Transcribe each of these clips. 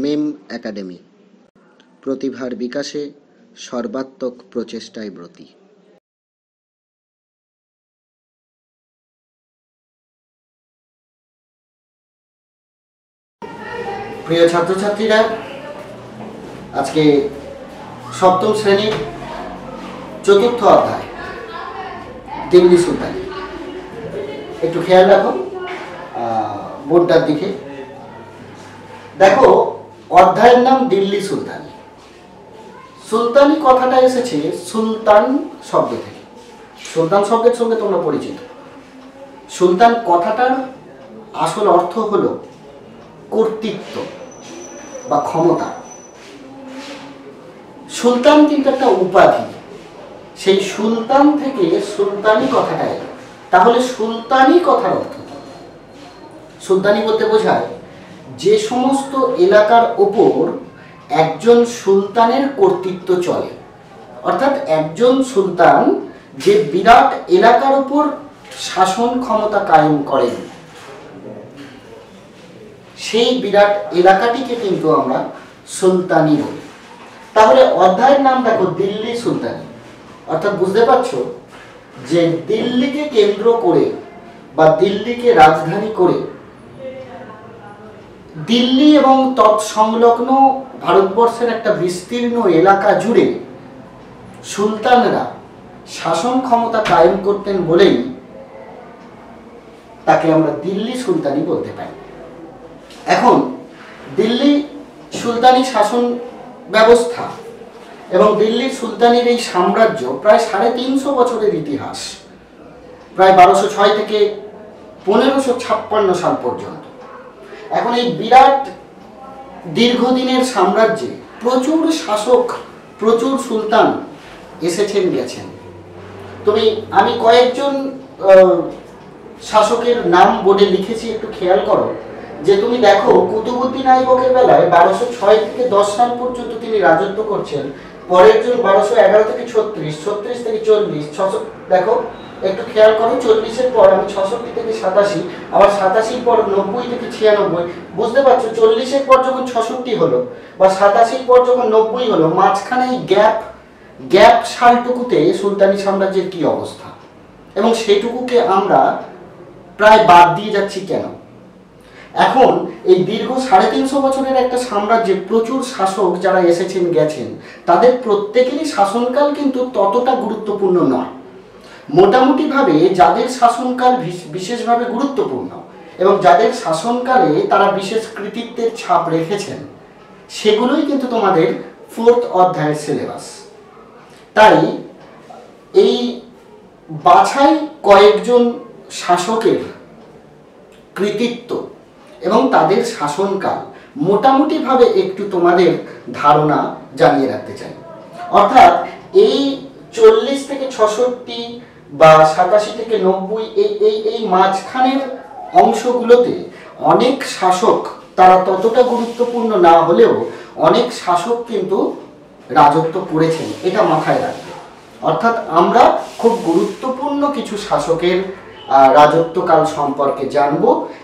মেম academy, প্রতিভার বিকাশে সর্বাত্মক প্রচেষ্টায় ব্রতী। প্রিয় ছাত্রছাত্রীরা, আজকে সপ্তম শ্রেণীর চতুর্থ অধ্যায় দিল্লি সুলতানি। একটু খেয়াল রাখো বোর্ডটার দিকে। দেখো, অধ্যায়ের নাম দিল্লি সুলতানি। সুলতানি কথাটা এসেছে সুলতান শব্দ থেকে। সুলতান শব্দের সঙ্গে তোমরা পরিচিত। সুলতান কথাটার আসল অর্থ হলো কর্তৃত্ব বা ক্ষমতা। সুলতান কিন্তু একটা উপাধি, সেই সুলতান থেকে সুলতানি কথাটা এলো। তাহলে সুলতানি কথার অর্থ, সুলতানি বলতে বোঝায় যে সমস্ত এলাকার ওপর একজন সুলতানের কর্তৃত্ব চলে, অর্থাৎ একজন সুলতান যে বিরাট এলাকার ওপর শাসন ক্ষমতা কায়েম করেন, সেই বিরাট এলাকাটিকে কিন্তু আমরা সুলতানি বলি। তাহলে অধ্যায়ের নাম দেখো দিল্লি সুলতানি, অর্থাৎ বুঝতে পারছো যে দিল্লিকে কেন্দ্র করে বা দিল্লিকে রাজধানী করে দিল্লি এবং তৎসংলগ্ন ভারতবর্ষের একটা বিস্তীর্ণ এলাকা জুড়ে সুলতানরা শাসন ক্ষমতা কায়েম করতেন বলেই তাকে আমরা দিল্লি সুলতানি বলতে পারি। এখন দিল্লি সুলতানি শাসন ব্যবস্থা এবং দিল্লির সুলতানির এই সাম্রাজ্য প্রায় 350 বছরের ইতিহাস, প্রায় 1206 থেকে 1556 সাল পর্যন্ত। এখন এই বিরাট দীর্ঘদিনের সাম্রাজ্যে প্রচুর শাসক, প্রচুর সুলতান এসেছেন গেছেন। আমি কয়েকজন শাসকের নাম বোর্ডে লিখেছি, একটু খেয়াল করো। যে তুমি দেখো, কুতুবউদ্দিন আইবকের বেলায় 1206 থেকে 10 সাল পর্যন্ত তিনি রাজত্ব করছেন। পরের জন 1211 থেকে 36, 36 থেকে 40, 600। দেখো একটু খেয়াল করো, 40-এর পর আমি 66 থেকে 87, আবার 87-র পর 90 থেকে 96। বুঝতে পারছো, 40-এর পর যখন 66 হলো বা 87-র পর যখন 90 হলো, মাঝখানে এই গ্যাপ সালটুকুতে সুলতানি সাম্রাজ্যের কি অবস্থা, এবং সেটুকুকে আমরা প্রায় বাদ দিয়ে যাচ্ছি কেন? এখন এই দীর্ঘ 350 বছরের একটা সাম্রাজ্যে প্রচুর শাসক যারা এসেছেন গেছেন, তাদের প্রত্যেকেরই শাসনকাল কিন্তু ততটা গুরুত্বপূর্ণ নয়। মোটামুটিভাবে যাদের শাসনকাল বিশেষভাবে গুরুত্বপূর্ণ এবং যাদের শাসনকালে তারা বিশেষ কৃতিত্বের ছাপ রেখেছেন, সেগুলোই কিন্তু তোমাদের 4th অধ্যায়ের সিলেবাস। তাই এই বাছাই কয়েকজন শাসকের কৃতিত্ব এবং তাদের শাসনকাল মোটামুটিভাবে একটু তোমাদের ধারণা জানিয়ে রাখতে চাই। অর্থাৎ এই 40 থেকে 66 বা 87 থেকে 90 এই মাঝখানের অংশগুলোতে অনেক শাসক, তারা ততটা গুরুত্বপূর্ণ না হলেও অনেক শাসক কিন্তু রাজত্ব করেছেন, এটা মাথায় রাখবে। অর্থাৎ আমরা খুব গুরুত্বপূর্ণ কিছু শাসকের রাজত্বকাল সম্পর্কে জানব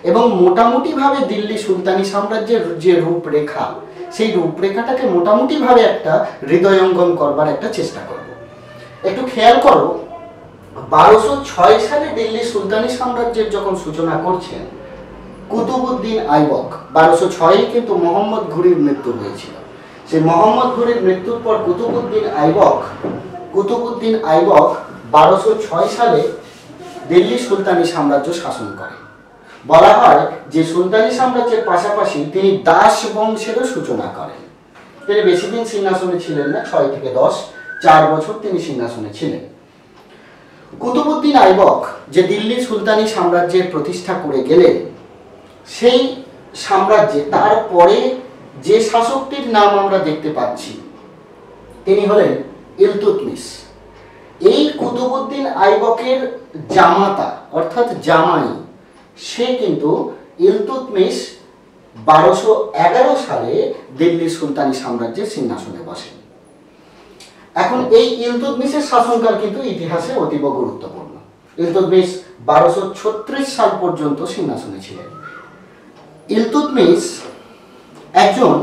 এবং মোটামুটিভাবে দিল্লি সুলতানি সাম্রাজ্যের যে রূপরেখা, সেই রূপরেখাটাকে মোটামুটিভাবে একটা হৃদয়ঙ্গম করবার একটা চেষ্টা করব। একটু খেয়াল করো, 1206 সালে দিল্লি সুলতানি সাম্রাজ্যের যখন সূচনা করছেন কুতুবউদ্দিন আইবক, 1206 কিন্তু মোহাম্মদ ঘুরির মৃত্যু হয়েছিল। সেই মোহাম্মদ ঘুরির মৃত্যুর পর কুতুবউদ্দিন আইবক 1206 সালে দিল্লি সুলতানি সাম্রাজ্য শাসন করেন। বলা হয় যে সুলতানি সাম্রাজ্যের পাশাপাশি তিনি দাস বংশেরও সূচনা করেন। তিনি বেশি দিন সিংহাসনে ছিলেন না, 6 থেকে 10, 4 বছর তিনি সিংহাসনে ছিলেন। কুতুবউদ্দিন আইবক যে দিল্লি সুলতানি সাম্রাজ্যের প্রতিষ্ঠা করে গেলেন, সেই সাম্রাজ্যে তারপরে যে শাসকটির নাম আমরা দেখতে পাচ্ছি তিনি হলেন ইলতুৎমিশ। এই কুতুবউদ্দিন আইবকের জামাতা অর্থাৎ জামাই, সে কিন্তু ইলতুৎমিশ 1211 সালে দিল্লি সুলতানি সাম্রাজ্যের সিংহাসনে বসেন। এখন এই ইলতুৎমিশের শাসনকাল কিন্তু ইতিহাসে অতীব গুরুত্বপূর্ণ। ইলতুৎমিশ 1236 সাল পর্যন্ত সিংহাসনে ছিলেন। ইলতুৎমিশ একজন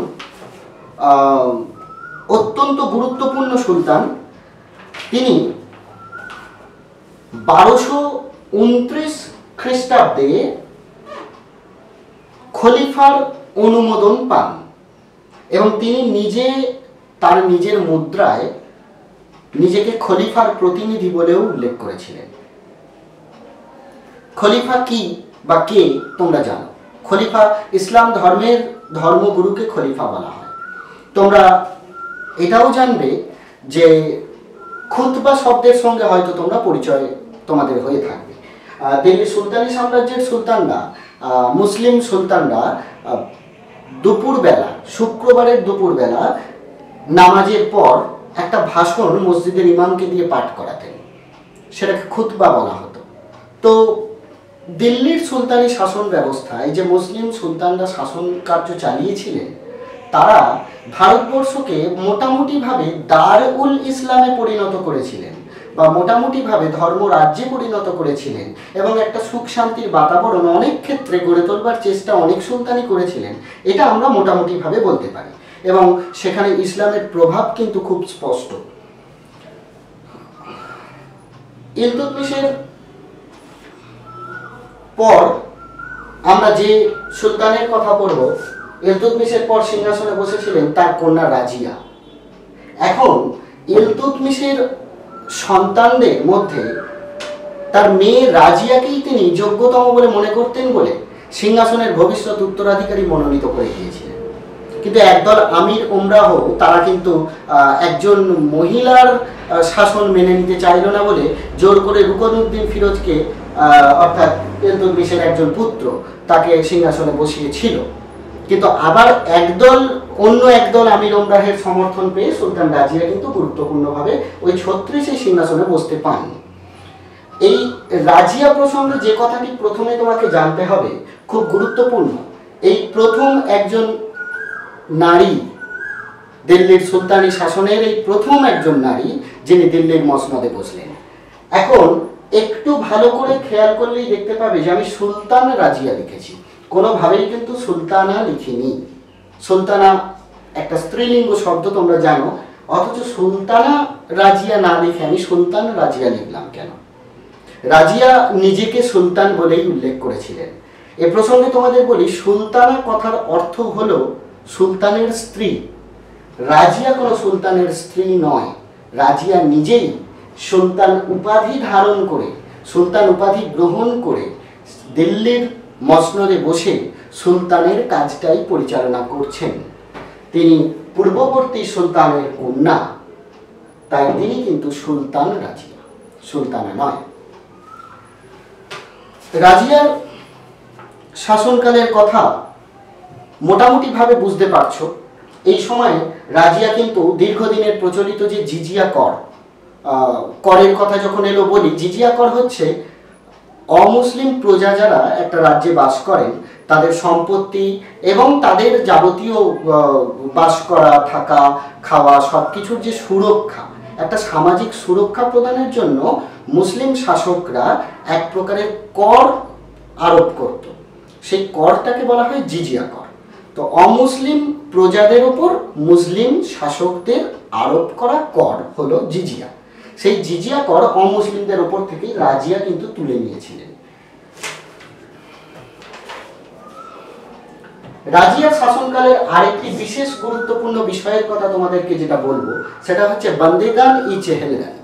অত্যন্ত গুরুত্বপূর্ণ সুলতান। তিনি 1229 খ্রিস্টাব্দে খলিফার অনুমোদন পান এবং তিনি নিজে তার নিজের মুদ্রায় নিজেকে খলিফার প্রতিনিধি বলেও উল্লেখ করেছিলেন। খলিফা কি বা কে তোমরা জানো। খলিফা ইসলাম ধর্মের ধর্মগুরুকে খলিফা বলা হয়। তোমরা এটাও জানবে যে খুতবা শব্দের সঙ্গে হয়তো তোমরা পরিচয় তোমাদের হয়ে থাকবে। দিল্লি সুলতানি সাম্রাজ্যের সুলতানরা, মুসলিম সুলতানরা দুপুরবেলা, শুক্রবারের দুপুরবেলা নামাজের পর একটা ভাষণ মসজিদের ইমামকে দিয়ে পাঠ করাতেন, সেটাকে খুতবা বলা হতো। তো দিল্লির সুলতানি শাসন ব্যবস্থায় যে মুসলিম সুলতানরা শাসন কার্য চালিয়েছিলেন, তারা ভারতবর্ষকে মোটামুটিভাবে দারুল ইসলামে পরিণত করেছিলেন বা মোটামুটিভাবে ধর্মরাজ্যে পরিণত করেছিলেন এবং একটা সুখ শান্তির বাতাবরণ অনেক ক্ষেত্রে গড়ে তোলবার চেষ্টা অনেক সুলতানি করেছিলেন, এটা আমরা মোটামুটিভাবে বলতে পারি। এবং সেখানে ইসলামের প্রভাব কিন্তু খুব স্পষ্ট। ইলতুৎমিশের পর আমরা যে সুলতানের কথা পড়ব, ইলতুৎমিশের পর সিংহাসনে বসেছিলেন তার কন্যা রাজিয়া। এখন ইলতুৎমিশের সন্তানদের মধ্যে তার মেয়ে রাজিয়াকেই তিনি যোগ্যতম বলে মনে করতেন বলে সিংহাসনের ভবিষ্যৎ উত্তরাধিকারী মনোনীত করে দিয়েছিলেন। কিন্তু একদল আমির উমরাহ তারা কিন্তু একজন মহিলার শাসন মেনে নিতে চাইল না বলে জোর করে রুকনউদ্দিন ফিরোজকে, অর্থাৎ ইলতুৎমিশের একজন পুত্র, তাকে সিংহাসনে বসিয়েছিল। কিন্তু আবার অন্য একদল আমির উমরাহের সমর্থন পেয়ে সুলতান রাজিয়া কিন্তু গুরুত্বপূর্ণভাবে ওই 36 সিংহাসনে বসতে পান। এই রাজিয়া প্রসঙ্গে যে কথাটি প্রথমে তোমাকে জানতে হবে, খুব গুরুত্বপূর্ণ। এই প্রথম একজন নারী, দিল্লির সুলতানি শাসনের এই প্রথম একজন নারী যিনি দিল্লির মসনদে বসলেন। এখন একটু ভালো করে খেয়াল করলেই দেখতে পাবে যে আমি সুলতান রাজিয়া লিখেছি, কোনোভাবেই কিন্তু সুলতানা লিখিনি। সুলতানা একটা স্ত্রীলিঙ্গ শব্দ তোমরা জানো, অথচ সুলতানা রাজিয়া না লিখে আমি সুলতান রাজিয়া লিখলাম কেন? রাজিয়া নিজেকে সুলতান বলেই উল্লেখ করেছিলেন। এ প্রসঙ্গে তোমাদের বলি, সুলতানা কথার অর্থ হলো সুলতানের স্ত্রী। রাজিয়া কোনো সুলতানের স্ত্রী নয়। রাজিয়া নিজেই সুলতান উপাধি ধারণ করে, সুলতান উপাধি গ্রহণ করে দিল্লির মসনদে বসে সুলতানের কাজটাই পরিচালনা করছেন। তিনি পূর্ববর্তী সুলতানের কন্যা, তাই তিনি কিন্তু সুলতান রাজিয়া, সুলতানা নয়। রাজিয়ার শাসনকালের কথা মোটামুটিভাবে বুঝতে পারছো। এই সময়ে রাজিয়া কিন্তু দীর্ঘদিনের প্রচলিত যে জিজিয়া করের কথা যখন এলো বলি, জিজিয়া কর হচ্ছে অমুসলিম প্রজা যারা একটা রাজ্যে বাস করেন তাদের সম্পত্তি এবং তাদের যাবতীয় বাস করা, থাকা, খাওয়া সবকিছুর যে সুরক্ষা, একটা সামাজিক সুরক্ষা প্রদানের জন্য মুসলিম শাসকরা এক প্রকারের কর আরোপ করত। সেই করটাকে বলা হয় জিজিয়া কর। তো অমুসলিম প্রজাদের উপর মুসলিম শাসকদের আরোপ করা কর হলো জিজিয়া। সেই জিজিয়া কর অমুসলিমদের উপর থেকে রাজিয়া কিন্তু তুলে নিয়েছিলেন। রাজিয়ার শাসনকালের আরেকটি বিশেষ গুরুত্বপূর্ণ বিষয়ের কথা তোমাদেরকে যেটা বলবো, সেটা হচ্ছে বন্দেগান ই চেহেলগানি।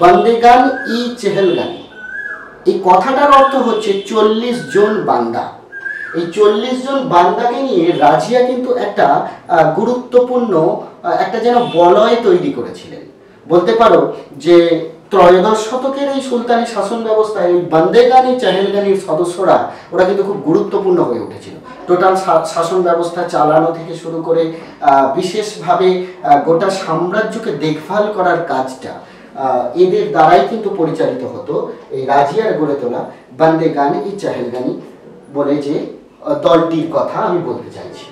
বন্দেগান ই চেহেলগানি, এই কথাটার অর্থ হচ্ছে 40 জন বান্দা। এই 40 জন বান্দাকে নিয়ে রাজিয়া কিন্তু একটা গুরুত্বপূর্ণ একটা যেন বলয় তৈরি করেছিলেন। বলতে পারো যে ত্রয়োদশ শতকের এই সুলতানি শাসন ব্যবস্থায় এই বন্দেগানি চেহেলগানির সদস্যরা ওরা কিন্তু খুব গুরুত্বপূর্ণ হয়ে উঠেছিল। টোটাল শাসন ব্যবস্থা চালানো থেকে শুরু করে বিশেষভাবে গোটা সাম্রাজ্যকে দেখভাল করার কাজটা এদের দ্বারাই কিন্তু পরিচালিত হতো। এই রাজিয়ার গড়ে তোলা বন্দেগানি ই চেহেলগানি বলে যে দলটির কথা আমি বলতে চাইছি।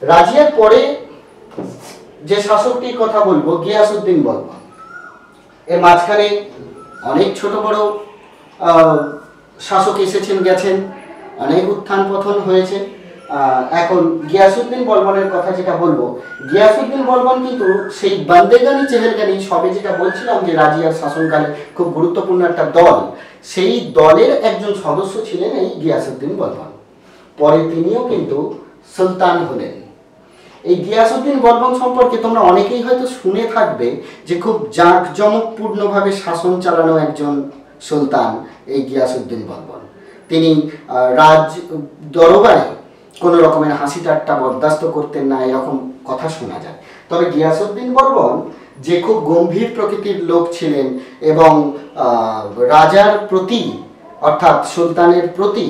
রাজিয়ার পরে যে শাসকটির কথা বলবো, গিয়াসউদ্দিন বলবান। এর মাঝখানে অনেক ছোট বড় শাসক এসেছেন গেছেন, অনেক উত্থান পতন হয়েছে। এখন গিয়াসউদ্দিন বলবনের কথা যেটা বলবো, গিয়াসউদ্দিন বলবন কিন্তু সেই বান্দেগানি চেহেলগানি সবে যেটা বলছিলাম যে রাজিয়ার শাসনকালে খুব গুরুত্বপূর্ণ একটা দল, সেই দলের একজন সদস্য ছিলেন এই গিয়াসউদ্দিন বলবন। পরে তিনিও কিন্তু সুলতান হলেন। এই গিয়াসউদ্দিন বলবন সম্পর্কে তোমরা অনেকেই হয়তো শুনে থাকবে যে খুব জাঁকজমকপূর্ণভাবে শাসন চালানো একজন সুলতান এই গিয়াসউদ্দিন বলবন। তিনি রাজ দরবারে কোনো রকমের হাসি ঠাট্টা বরদাস্ত করতেন না, এরকম কথা শোনা যায়। তবে গিয়াসউদ্দিন বলবন যে খুব গম্ভীর প্রকৃতির লোক ছিলেন এবং রাজার প্রতি অর্থাৎ সুলতানের প্রতি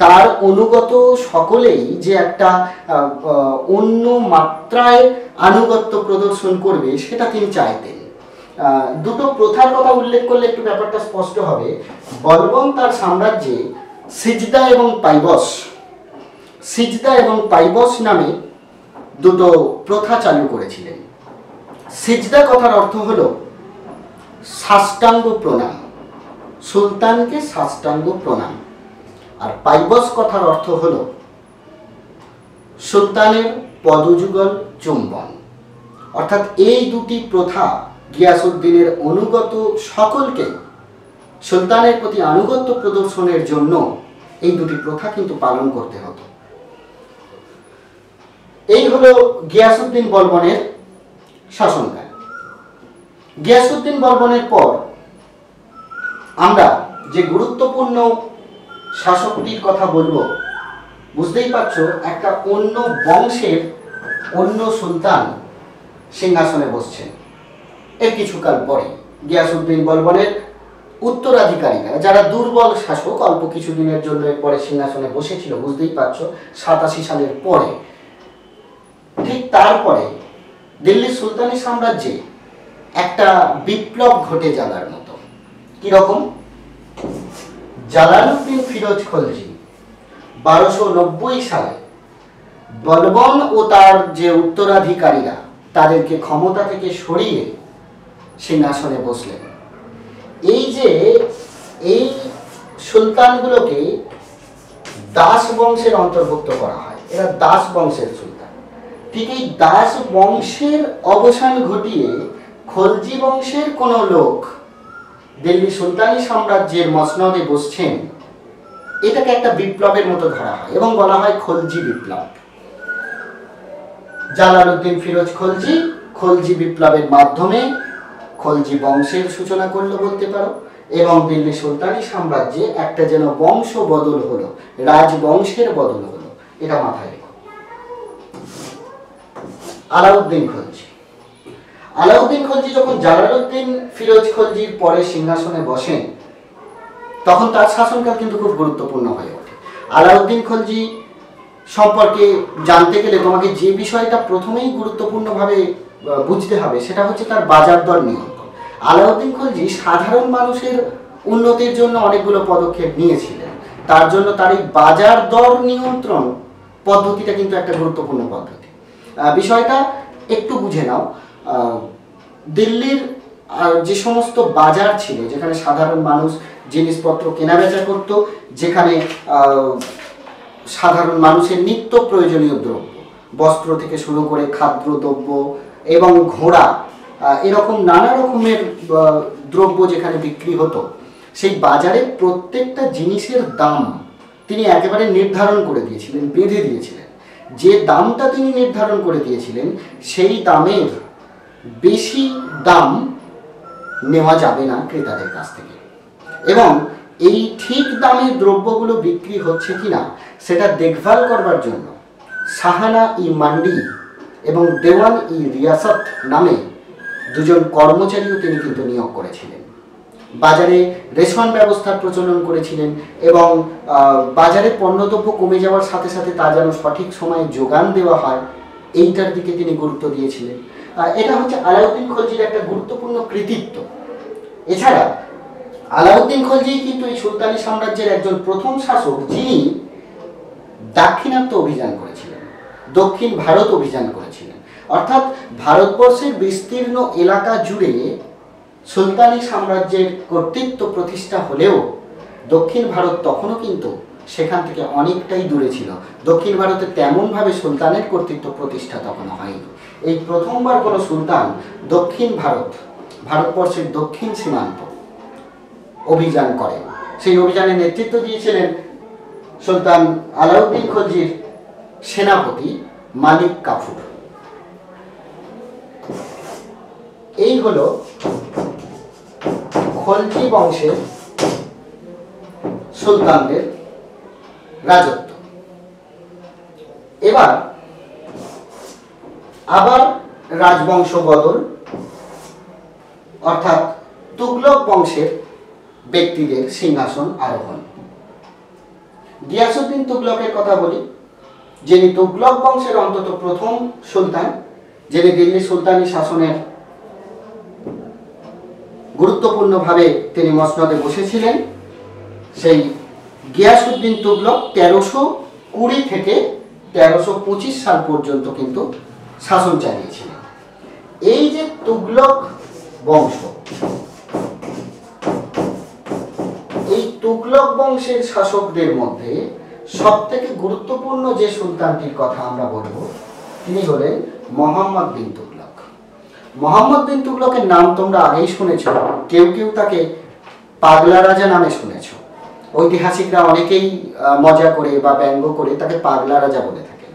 তার অনুগত সকলেই যে একটা অন্য মাত্রায় আনুগত্য প্রদর্শন করবে সেটা তিনি চাইতেন। দুটো প্রথার কথা উল্লেখ করলে একটু ব্যাপারটা স্পষ্ট হবে। বলবন তার সাম্রাজ্যে সিজদা এবং পাইবস, সিজদা এবং পাইবস নামে দুটো প্রথা চালু করেছিলেন। সিজদা কথার অর্থ হলো সাষ্টাঙ্গ প্রণাম, সুলতানকে সাষ্টাঙ্গ প্রণাম, আর পাইবস কথার অর্থ হলো সুলতানের পদযুগল চুম্বন। অর্থাৎ এই দুটি প্রথা গিয়াসউদ্দিনের অনুগত সকলকে সুলতানের প্রতি আনুগত্য প্রদর্শনের জন্য এই দুটি প্রথা কিন্তু পালন করতে হতো। এই হলো গিয়াসউদ্দিন বলবনের শাসনকাল। গিয়াসউদ্দিন বলবনের পর আমরা যে গুরুত্বপূর্ণ শাসকটির কথা বলবো, বুঝতেই পারছো একটা অন্য বংশের অন্য সুলতান সিংহাসনে বসছেন। এর কিছুকাল পরে গিয়াসউদ্দিন বলবনের উত্তরাধিকারীরা যারা দুর্বল শাসক অল্প কিছুদিনের জন্য পরে সিংহাসনে বসেছিল, বুঝতেই পারছো 87 সালের পরে, ঠিক তারপরে দিল্লি সুলতানি সাম্রাজ্যে একটা বিপ্লব ঘটে যাওয়ার মতো। কিরকম? জালালউদ্দিন ফিরোজ খলজি 1290 সালে বলবন ও তার যে উত্তরাধিকারীরা তাদেরকে ক্ষমতা থেকে সরিয়ে সিংহাসনে বসলেন। এই যে এই সুলতানগুলোকে দাস বংশের অন্তর্ভুক্ত করা হয়, এরা দাস বংশের সুলতান। ঠিক এই দাস বংশের অবসান ঘটিয়ে খলজি বংশের কোন লোক দিল্লি সুলতানি সাম্রাজ্যের মসনদে বসছেন, এটাকে একটা বিপ্লবের মতো ধরা হয় এবং বলা হয় খলজি বিপ্লব। জালালউদ্দিন ফিরোজ খলজি খলজি বিপ্লবের মাধ্যমে খলজি বংশের সূচনা করলো বলতে পারো, এবং দিল্লি সুলতানি সাম্রাজ্যে একটা যেন বংশ বদল হলো, রাজবংশের বদল হলো, এটা মাথায় রেখো। আলাউদ্দিন খলজি, আলাউদ্দিন খলজি যখন জালালউদ্দিন ফিরোজ খলজির পরে সিংহাসনে বসেন তখন তার শাসনকাল কিন্তু খুব গুরুত্বপূর্ণ হয়ে ওঠে। আলাউদ্দিন খলজি সম্পর্কে জানতে গেলে তোমাকে যে বিষয়টা প্রথমেই গুরুত্বপূর্ণভাবে বুঝতে হবে সেটা হচ্ছে তার বাজার দর নিয়ন্ত্রণ। আলাউদ্দিন খলজি সাধারণ মানুষের উন্নতির জন্য অনেকগুলো পদক্ষেপ নিয়েছিলেন, তার জন্য তার এই বাজার দর নিয়ন্ত্রণ পদ্ধতিটা কিন্তু একটা গুরুত্বপূর্ণ পদ্ধতি। বিষয়টা একটু বুঝে নাও। দিল্লির যে সমস্ত বাজার ছিল যেখানে সাধারণ মানুষ জিনিসপত্র কেনাবেচা করত, যেখানে সাধারণ মানুষের নিত্য প্রয়োজনীয় দ্রব্য, বস্ত্র থেকে শুরু করে খাদ্যদ্রব্য এবং ঘোড়া, এরকম নানা রকমের দ্রব্য যেখানে বিক্রি হতো, সেই বাজারে প্রত্যেকটা জিনিসের দাম তিনি একেবারে নির্ধারণ করে দিয়েছিলেন, বেঁধে দিয়েছিলেন। যে দামটা তিনি নির্ধারণ করে দিয়েছিলেন সেই দামের বেশি দাম নেওয়া যাবে না ক্রেতাদের কাছ থেকে, এবং এই ঠিক দামের দ্রব্যগুলো বিক্রি হচ্ছে কিনা সেটা দেখভাল করবার জন্য সাহানা ই মান্ডি এবং দেওয়ান ই রিয়াসত নামে দুজন কর্মচারীও তিনি কিন্তু নিয়োগ করেছিলেন। বাজারে রেশন ব্যবস্থার প্রচলন করেছিলেন এবং বাজারে পণ্যদ্রব্য কমে যাওয়ার সাথে সাথে তা যেন সঠিক সময়ে যোগান দেওয়া হয় এইটার দিকে তিনি গুরুত্ব দিয়েছিলেন। এটা হচ্ছে আলাউদ্দিন খলজির একটা গুরুত্বপূর্ণ কৃতিত্ব। এছাড়া আলাউদ্দিন খলজি কিন্তু এই সুলতানি সাম্রাজ্যের একজন প্রথম শাসক যিনি দাক্ষিণাত্য অভিযান করেছিলেন, দক্ষিণ ভারত অভিযান করেছিলেন। অর্থাৎ ভারতবর্ষের বিস্তীর্ণ এলাকা জুড়ে সুলতানি সাম্রাজ্যের কর্তৃত্ব প্রতিষ্ঠা হলেও দক্ষিণ ভারত তখনও কিন্তু সেখান থেকে অনেকটাই দূরে ছিল। দক্ষিণ ভারতে তেমনভাবে সুলতানের কর্তৃত্ব প্রতিষ্ঠা তখন হয়নি। এই প্রথমবার কোনো সুলতান দক্ষিণ ভারতবর্ষের দক্ষিণ সীমান্ত অভিযান করেন। সেই অভিযানে নেতৃত্ব দিয়েছিলেন সুলতান আলাউদ্দিন খলজির সেনাপতি মালিক কাফুর। এই হলো খলজি বংশের সুলতানদের রাজত্ব। এবার আবার রাজবংশ বদল, অর্থাৎ তুগলক বংশের ব্যক্তিদের সিংহাসন আরোহণ। গিয়াসউদ্দিন তুগলকের কথা বলি, যিনি তুগলক বংশের অন্তত প্রথম সুলতান, যিনি দিল্লি সুলতানি শাসনের গুরুত্বপূর্ণভাবে তিনি মসনদে বসেছিলেন। সেই গিয়াসউদ্দিন তুগলক 1320 থেকে 1325 সাল পর্যন্ত কিন্তু শাসন চালিয়েছিলেন। এই যে তুগলক বংশ, এই তুগলক বংশের শাসকদের মধ্যে সবথেকে গুরুত্বপূর্ণ যে সুলতানটির কথা আমরা বলবো, তিনি হলেন মোহাম্মদ বিন তুগলক। মোহাম্মদ বিন তুগলকের নাম তোমরা আগেই শুনেছ, কেউ কেউ তাকে পাগলা রাজা নামে শুনেছ। ঐতিহাসিকরা অনেকেই মজা করে বা ব্যঙ্গ করে তাকে পাগলা রাজা বলে থাকেন।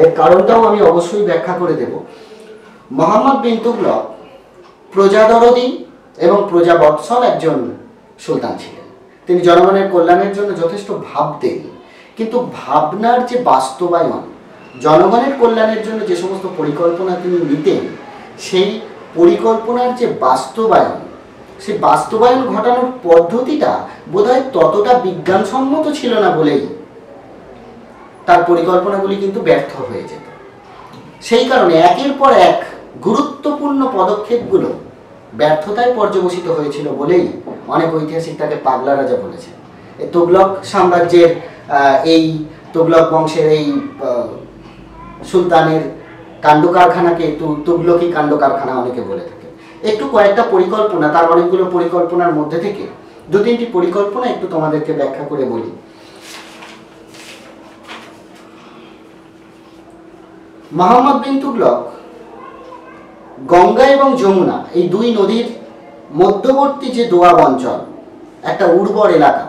এর কারণটাও আমি অবশ্যই ব্যাখ্যা করে দেব। মোহাম্মদ বিন তুগলক প্রজাদরদী এবং প্রজাবৎসল একজন সুলতান ছিলেন। তিনি জনগণের কল্যাণের জন্য যথেষ্ট ভাবতেন, কিন্তু ভাবনার যে বাস্তবায়ন, জনগণের কল্যাণের জন্য যে সমস্ত পরিকল্পনা তিনি নিতেন, সেই পরিকল্পনার যে বাস্তবায়ন, সেই বাস্তবায়ন ঘটানোর পদ্ধতিটা বোধহয় ততটা বিজ্ঞানসম্মত ছিল না বলেই তার পরিকল্পনাগুলি কিন্তু ব্যর্থ হয়ে যেত। সেই কারণে একের পর এক গুরুত্বপূর্ণ পদক্ষেপগুলো ব্যর্থতায় পর্যবসিত হয়েছিল বলেই অনেক ঐতিহাসিক তাকে পাগলা রাজা বলেছেন। এই তুগলক সাম্রাজ্যের এই তুগলক বংশের এই সুলতানের কাণ্ড কারখানাকে তুগলকি কাণ্ড কারখানা অনেকে বলে থাকে। একটু কয়েকটা পরিকল্পনা, তার অনেকগুলো পরিকল্পনার মধ্যে থেকে দু তিনটি পরিকল্পনা একটু তোমাদেরকে ব্যাখ্যা করে বলি। মোহাম্মদ বিন তুগলক গঙ্গা এবং যমুনা এই দুই নদীর মধ্যবর্তী যে দোয়াব অঞ্চল, একটা উর্বর এলাকা,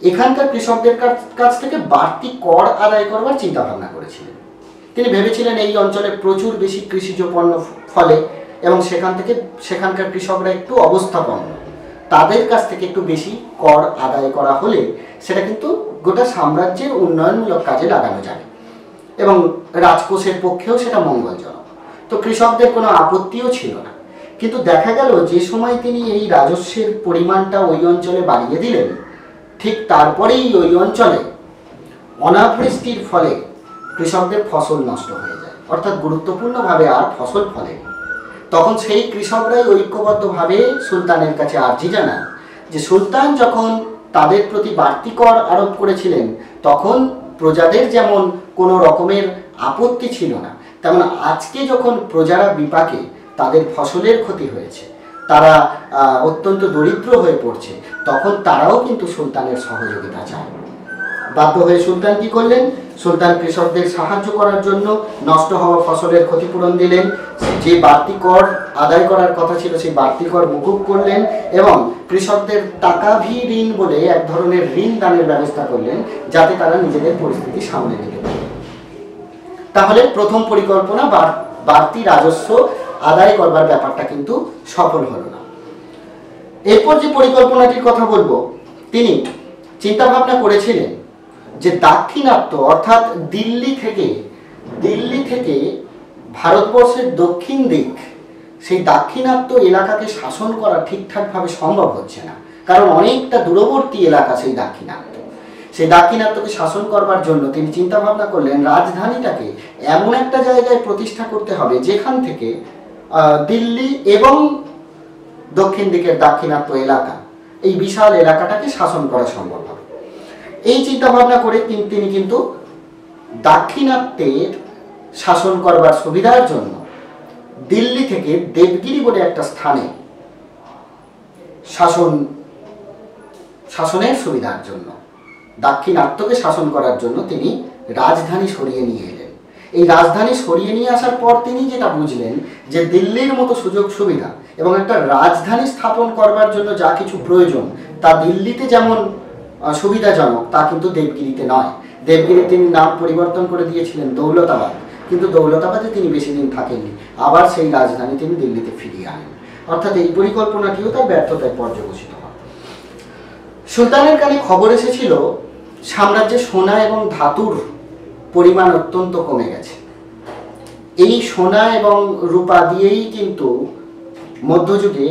এখানকার কৃষকদের কাছ থেকে বাড়তি কর আদায় করবার চিন্তা ভাবনা করেছিলেন। তিনি ভেবেছিলেন এই অঞ্চলে প্রচুর বেশি কৃষিজ পণ্য ফলে এবং সেখানকার কৃষকরা একটু অবস্থাপন্ন, তাদের কাছ থেকে একটু বেশি কর আদায় করা হলে সেটা কিন্তু গোটা সাম্রাজ্যের উন্নয়নমূলক কাজে লাগানো যাবে এবং রাজকোষের পক্ষেও সেটা মঙ্গলজনক। তো কৃষকদের কোনো আপত্তিও ছিল না। কিন্তু দেখা গেল যে সময় তিনি এই রাজস্বের পরিমাণটা ওই অঞ্চলে বাড়িয়ে দিলেন, ঠিক তারপরেই ওই অঞ্চলে অনাবৃষ্টির ফলে কৃষকদের ফসল নষ্ট হয়ে যায়, অর্থাৎ গুরুত্বপূর্ণভাবে আর ফসল ফলে। তখন সেই কৃষকরাই ঐক্যবদ্ধভাবে সুলতানের কাছে আর্জি জানান যে সুলতান যখন তাদের প্রতি বাড়তি কর আরোপ করেছিলেন তখন প্রজাদের যেমন কোনো রকমের আপত্তি ছিল না, তেমন আজকে যখন প্রজারা বিপাকে, তাদের ফসলের ক্ষতি হয়েছে, তারা অত্যন্ত দরিদ্র হয়ে পড়ছে, তখন তারাও কিন্তু সুলতানের সহযোগিতা চায়। বাধ্য হয়ে সুলতান কি করলেন? সুলতান কৃষকদের সাহায্য করার জন্য নষ্ট হওয়া ফসলের ক্ষতিপূরণ দিলেন, যে বাড়তি কর আদায় করার কথা ছিল সেই বাড়তি কর মকুব করলেন এবং কৃষকদের টাকাভি ঋণ বলে এক ধরনের ঋণ দানের ব্যবস্থা করলেন, যাতে তারা নিজেদের পরিস্থিতি সামলে নিতে পারে। তাহলে প্রথম পরিকল্পনা বাড়তি রাজস্ব আদায় করবার ব্যাপারটা কিন্তু সফল হলো না। এরপর যে পরিকল্পনাটির কথা বলবো, তিনি চিন্তা ভাবনা করেছিলেন যে দাক্ষিণাত্য, অর্থাৎ দিল্লি থেকে ভারতবর্ষের দক্ষিণ দিক, সেই দাক্ষিণাত্য এলাকাকে শাসন করা ঠিকঠাকভাবে সম্ভব হচ্ছে না, কারণ অনেকটা দূরবর্তী এলাকা সেই দাক্ষিণাত্যকে শাসন করবার জন্য তিনি চিন্তা ভাবনা করলেন রাজধানীটাকে এমন একটা জায়গায় প্রতিষ্ঠা করতে হবে যেখান থেকে দিল্লি এবং দক্ষিণ দিকের দাক্ষিণাত্য এলাকা, এই বিশাল এলাকাটাকে শাসন করা সম্ভব হবে। এই চিন্তা ভাবনা করে তিনি কিন্তু দাক্ষিণাত্যের শাসন করবার সুবিধার জন্য দিল্লি থেকে দেবগিরি বলে একটা স্থানে শাসনের সুবিধার জন্য দাক্ষিণাত্যকে শাসন করার জন্য তিনি রাজধানী সরিয়ে নিয়ে এলেন। এই রাজধানী সরিয়ে নিয়ে আসার পর তিনি যেটা বুঝলেন যে দিল্লির মতো সুযোগ সুবিধা এবং একটা রাজধানী স্থাপন করবার জন্য যা কিছু প্রয়োজন তা দিল্লিতে যেমন সুবিধাজনক, তা কিন্তু দেবগিরিতে নয়। দেবগিরি তিনি নাম পরিবর্তন করে দিয়েছিলেন দৌলতাবাদ, কিন্তু দৌলতাবাদে তিনি বেশি দিন থাকেননি, আবার সেই রাজধানী তিনি দিল্লিতে ফিরিয়ে আনেন। অর্থাৎ এই পরিকল্পনাটিও তার ব্যর্থতায় পর্যবসিত হয়। সুলতানের কানে খবর এসেছিল সাম্রাজ্যে সোনা এবং ধাতুর পরিমাণ অত্যন্ত কমে গেছে। এই সোনা এবং রূপা দিয়েই কিন্তু মধ্যযুগে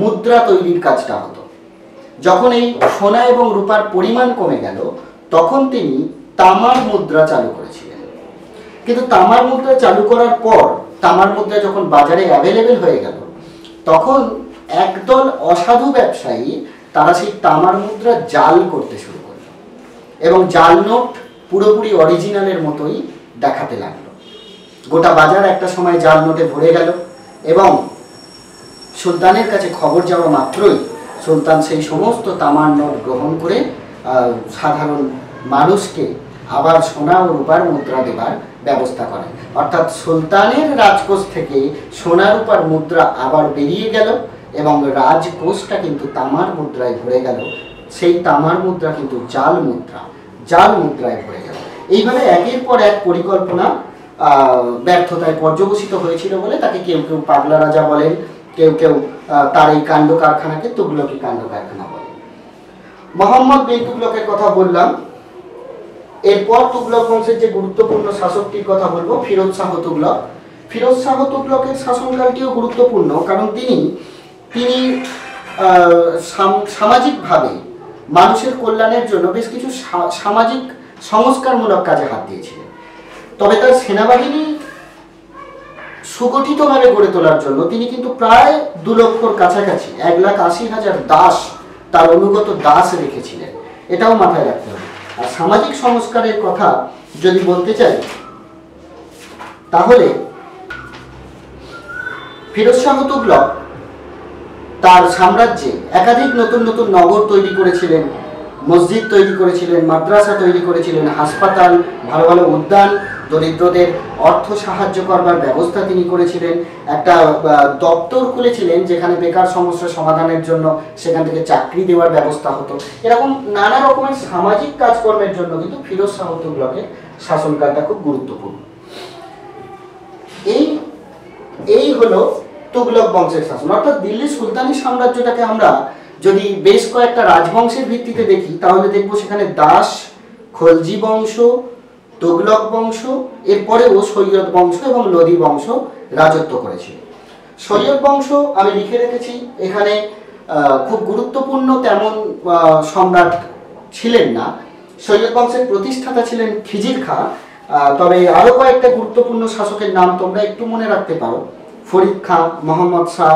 মুদ্রা তৈরির কাজটা হতো। যখন এই সোনা এবং রূপার পরিমাণ কমে গেল তখন তিনি তামার মুদ্রা চালু করেছিলেন। কিন্তু তামার মুদ্রা চালু করার পর, তামার মুদ্রা যখন বাজারে অ্যাভেলেবেল হয়ে গেল, তখন একদল অসাধু ব্যবসায়ী তারা সেই তামার মুদ্রা জাল করতে শুরু করল এবং জাল নোট পুরোপুরি অরিজিনালের মতোই দেখাতে লাগলো। গোটা বাজার একটা সময় জাল নোটে ভরে গেল এবং সুলতানের কাছে খবর যাওয়া মাত্রই সুলতান সেই সমস্ত তামার নোট গ্রহণ করে সাধারণ মানুষকে আবার সোনা ও রূপার মুদ্রা দেবার ব্যবস্থা করেন। অর্থাৎ সুলতানের রাজকোষ থেকে সোনা রূপার মুদ্রা আবার বেরিয়ে গেল এবং রাজকোষটা কিন্তু তামার মুদ্রায় ভরে গেল। সেই তামার মুদ্রা কিন্তু জাল মুদ্রায় ভরে গেল। এইভাবে একের পর এক পরিকল্পনা ব্যর্থতায় পর্যবসিত হয়েছিল বলে তাকে কেউ কেউ পাগলা রাজা বলেন, কেউ কেউ তার এই কাণ্ড কারখানাকে তুগলকি কাণ্ড কারখানা বলেন। মোহাম্মদ বিন তুগলকের কথা বললাম। এরপর তুগলক বংশের যে গুরুত্বপূর্ণ শাসকটির কথা বলবো, ফিরোজ শাহ তুগলক। ফিরোজ শাহ তুগলকের শাসনকালটিও গুরুত্বপূর্ণ, কারণ তিনি সামাজিকভাবে মানুষের কল্যাণের জন্য বেশ কিছু সামাজিক সংস্কারমূলক কাজে হাত দিয়েছিলেন। তবে তার সেনাবাহিনী সুগঠিতভাবে গড়ে তোলার জন্য তিনি কিন্তু প্রায় 2 লক্ষর কাছাকাছি 1,80,000 দাস, তার অনুগত দাস রেখেছিলেন। এটাও মাথায় রাখতে হবে। আর সামাজিক সংস্কারের কথা যদি বলতে চাই তাহলে ফিরোজ শাহ তুগলক তার সাম্রাজ্যে একাধিক নতুন নতুন নগর তৈরি করেছিলেন, মসজিদ তৈরি করেছিলেন, মাদ্রাসা তৈরি করেছিলেন, হাসপাতাল, ভালো ভালো উদ্যান, দরিদ্রদের অর্থ সাহায্য করবার ব্যবস্থা তিনি করেছিলেন। একটা দপ্তর খুলেছিলেন যেখানে বেকার সমস্যা সমাধানের জন্য সেখান থেকে চাকরি দেওয়ার ব্যবস্থা হতো। এরকম নানা রকমের সামাজিক কাজকর্মের জন্য কিন্তু ফিরোজ শাহ তুগলকের শাসনকালটা খুব গুরুত্বপূর্ণ। এই হলো তুগলক বংশের শাসন। অর্থাৎ দিল্লি সুলতানি সাম্রাজ্যটাকে আমরা যদি বেশ কয়েকটা রাজবংশের ভিত্তিতে দেখি তাহলে দেখবো সেখানে দাস, খলজি বংশ, তুগলক বংশ, এরপরেও সৈয়দ বংশ এবং লোদি বংশ রাজত্ব করেছিল। সৈয়দ বংশ আমি লিখে রেখেছি, এখানে খুব গুরুত্বপূর্ণ তেমন সম্রাট ছিলেন না। সৈয়দ বংশের প্রতিষ্ঠাতা ছিলেন খিজির খাঁ। তবে আরো কয়েকটা গুরুত্বপূর্ণ শাসকের নাম তোমরা একটু মনে রাখতে পারো। ফরিদ খাঁ, মোহাম্মদ শাহ,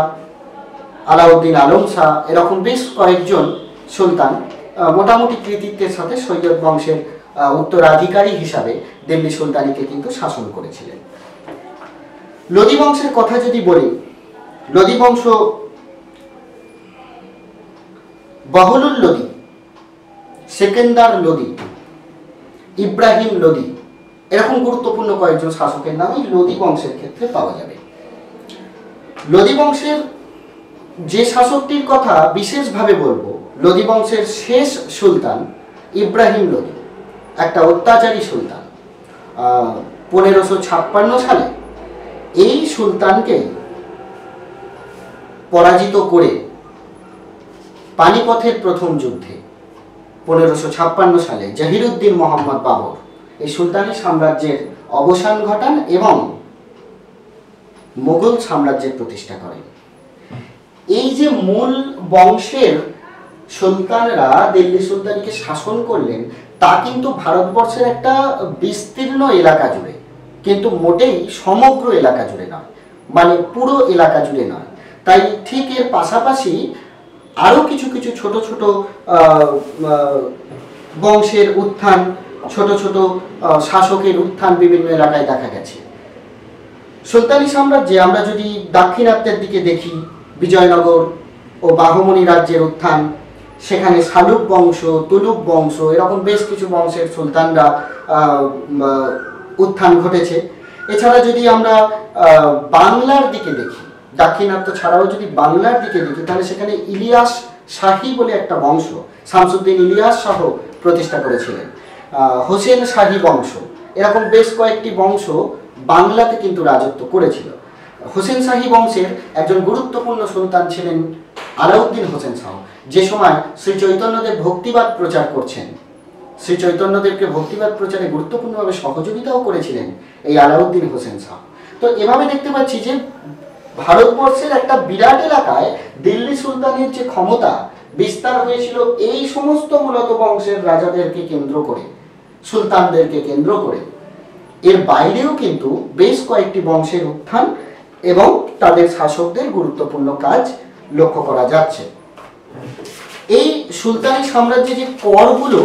আলাউদ্দিন আলম শাহ, এরকম বেশ কয়েকজন সুলতান মোটামুটি কৃতিত্বের সাথে সৈয়দ বংশের উত্তরাধিকারী হিসাবে দিল্লি সুলতানিকে কিন্তু শাসন করেছিলেন। লোদি বংশের কথা যদি বলি, লোদি বংশ বাহলুল লোদি, সেকেন্দার লোদি, ইব্রাহিম লোদি, এরকম গুরুত্বপূর্ণ কয়েকজন শাসকের নামই লোদি বংশের ক্ষেত্রে পাওয়া যাবে। লোদি বংশের যে শাসকটির কথা বিশেষভাবে বলবো, লোদি বংশের শেষ সুলতান ইব্রাহিম লোদি, একটা অত্যাচারী সুলতান। 1556 সালে এই সুলতানকে পরাজিত করে পানিপথের প্রথম যুদ্ধে 1556 সালে জহিরুদ্দিন মোহাম্মদ বাবর এই সুলতানি সাম্রাজ্যের অবসান ঘটান এবং মুঘল সাম্রাজ্যের প্রতিষ্ঠা করেন। এই যে মূল বংশের সুলতানরা দিল্লি সুলতানিকে শাসন করলেন তা কিন্তু ভারতবর্ষের একটা বিস্তীর্ণ এলাকা জুড়ে, কিন্তু মোটেই সমগ্র এলাকা জুড়ে নয়, মানে পুরো এলাকা জুড়ে নয়। তাই ঠিক এর পাশাপাশি আরো কিছু কিছু ছোট ছোট বংশের উত্থান, ছোট ছোট শাসকের উত্থান বিভিন্ন এলাকায় দেখা গেছে। সুলতানি সাম্রাজ্যে আমরা যদি দাক্ষিণাত্যের দিকে দেখি, বিজয়নগর ও বাহমনি রাজ্যের উত্থান, সেখানে সালুক বংশ, তুলুক বংশ, এরকম বেশ কিছু বংশের সুলতানরা উত্থান ঘটেছে। এছাড়া যদি আমরা বাংলার দিকে দেখি, দাক্ষিণাত্য ছাড়াও যদি বাংলার দিকে দেখি, তাহলে সেখানে ইলিয়াস শাহী বলে একটা বংশ, শামসুদ্দিন ইলিয়াস শাহ প্রতিষ্ঠা করেছিলেন। হোসেন শাহী বংশ, এরকম বেশ কয়েকটি বংশ বাংলাতে কিন্তু রাজত্ব করেছিল। হোসেন শাহী বংশের একজন গুরুত্বপূর্ণ সুলতান ছিলেন আলাউদ্দিন হোসেন শাহ, যে সময় শ্রী চৈতন্যদেব ভক্তিবাদ প্রচার করছেন, শ্রী চৈতন্যদেবকে ভক্তিবাদ প্রচারে গুরুত্বপূর্ণভাবে সহযোগিতাও করেছিলেন এই আলাউদ্দিন হোসেন শাহ। তো এভাবে দেখতে পাচ্ছি যে ভারতবর্ষের একটা বিরাট এলাকায় দিল্লি সুলতানের যে ক্ষমতা বিস্তার হয়েছিল এই সমস্ত মূলত বংশের রাজাদেরকে কেন্দ্র করে, সুলতানদেরকে কেন্দ্র করে। এর বাইরেও কিন্তু বেশ কয়েকটি বংশের উত্থান এবং তাদের শাসকদের গুরুত্বপূর্ণ কাজ লক্ষ্য করা যাচ্ছে। এই সুলতানি সাম্রাজ্যে যে করগুলো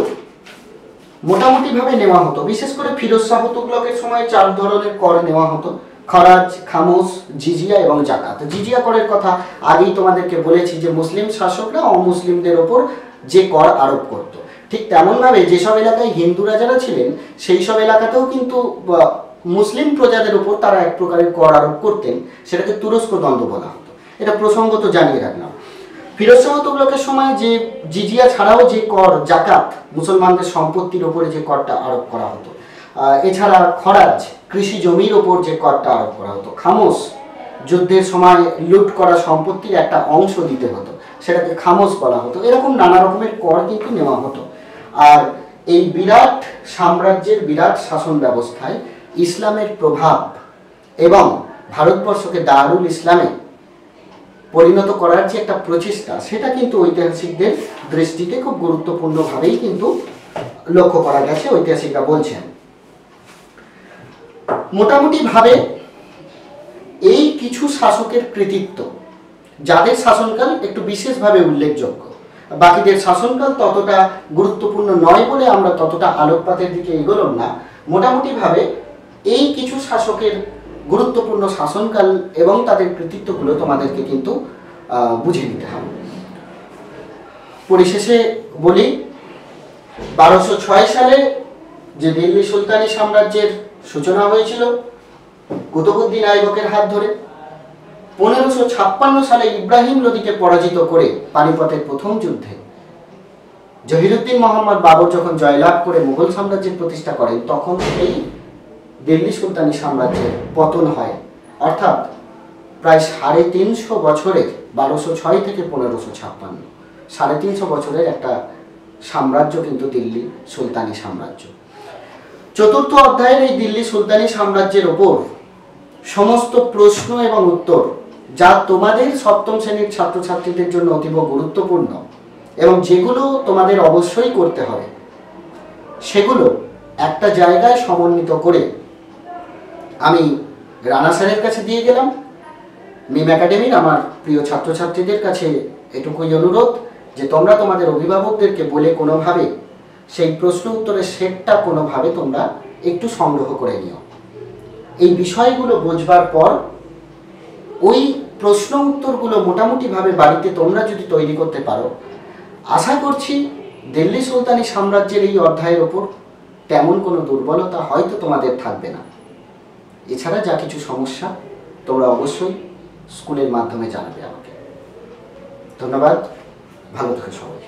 মোটামুটি ভাবে নেওয়া হতো, বিশেষ করে ফিরোজ শাহ তুগলকের সময় 4 ধরনের কর নেওয়া হতো: খরাজ, খামোশ, জিজিয়া এবং জাকাত। জিজিয়া করের কথা আগেই তোমাদেরকে বলেছি যে মুসলিম শাসকরা অমুসলিমদের ওপর যে কর আরোপ করত। ঠিক তেমনভাবে যেসব এলাকায় হিন্দু রাজারা ছিলেন সেই সব এলাকাতেও কিন্তু মুসলিম প্রজাদের উপর তারা এক প্রকারের কর আরোপ করতেন, সেটাকে তুরস্ক দ্বন্দ্ব বলা হতো। এটা প্রসঙ্গত জানিয়ে রাখলাম। ফিরোজ শাহ তুগলকের সময় যে জিজিয়া ছাড়াও যে কর জাকাত, মুসলমানদের সম্পত্তির উপরে যে করটা আরোপ করা হতো, এছাড়া খরাজ, কৃষি জমির ওপর যে করটা আরোপ করা হতো, খামোশ, যুদ্ধের সময় লুট করা সম্পত্তির একটা অংশ দিতে হতো, সেটাকে খামোশ বলা হতো। এরকম নানা রকমের কর কিন্তু নেওয়া হতো। আর এই বিরাট সাম্রাজ্যের বিরাট শাসন ব্যবস্থায় ইসলামের প্রভাব এবং ভারতবর্ষকে দারুল ইসলামে পরিণত করার যে একটা প্রচেষ্টা, সেটা কিন্তু ঐতিহাসিকদের দৃষ্টিতে খুব গুরুত্বপূর্ণভাবেই কিন্তু লক্ষ্য করা গেছে, ঐতিহাসিকরা বলছেন। মোটামুটি ভাবে এই কিছু শাসকের কৃতিত্ব, যাদের শাসনকাল একটু বিশেষভাবে উল্লেখযোগ্য, বাকিদের শাসনকাল ততটা গুরুত্বপূর্ণ নয় বলে আমরা ততটা আলোকপাতের দিকে এগোলাম না। মোটামুটি ভাবে এই কিছু শাসকের গুরুত্বপূর্ণ শাসনকাল এবং তাদের কৃতিত্বগুলো তোমাদেরকে কিন্তু বুঝে নিতে হবে। পরিশেষে বলি, 1206 সালে যে দিল্লি সুলতানি সাম্রাজ্যের সূচনা হয়েছিল কুতুবউদ্দিন আইবকের হাত ধরে, 1556 সালে ইব্রাহিম লোদিকে পরাজিত করে পানিপথের প্রথম যুদ্ধে জহিরুদ্দিন মোহাম্মদ বাবর যখন জয়লাভ করে মুঘল সাম্রাজ্যের প্রতিষ্ঠা করেন, তখন এই দিল্লি সুলতানি সাম্রাজ্যের পতন হয়। অর্থাৎ প্রায় 350 বছরের, 1206 থেকে 1556, 350 বছরের একটা সাম্রাজ্য কিন্তু দিল্লি সুলতানি সাম্রাজ্য। চতুর্থ অধ্যায়ের এই দিল্লি সুলতানি সাম্রাজ্যের ওপর সমস্ত প্রশ্ন এবং উত্তর, যা তোমাদের সপ্তম শ্রেণীর ছাত্রছাত্রীদের জন্য অতীব গুরুত্বপূর্ণ এবং যেগুলো তোমাদের অবশ্যই করতে হবে, সেগুলো একটা জায়গায় সমন্বিত করে আমি রানা স্যারের কাছে দিয়ে গেলাম। মিম একাডেমির আমার প্রিয় ছাত্রছাত্রীদের কাছে এটুকুই অনুরোধ যে তোমরা তোমাদের অভিভাবকদেরকে বলে কোনোভাবে সেই প্রশ্ন উত্তরের সেটটা কোনোভাবে তোমরা একটু সংগ্রহ করে নিও। এই বিষয়গুলো বোঝবার পর ওই প্রশ্ন উত্তরগুলো মোটামুটিভাবে বাড়িতে তোমরা যদি তৈরি করতে পারো, আশা করছি দিল্লি সুলতানি সাম্রাজ্যের এই অধ্যায়ের ওপর তেমন কোনো দুর্বলতা হয়তো তোমাদের থাকবে না। এছাড়া যা কিছু সমস্যা তোমরা অবশ্যই স্কুলের মাধ্যমে জানাবে আমাকে। ধন্যবাদ, ভালো থেকো সবাই।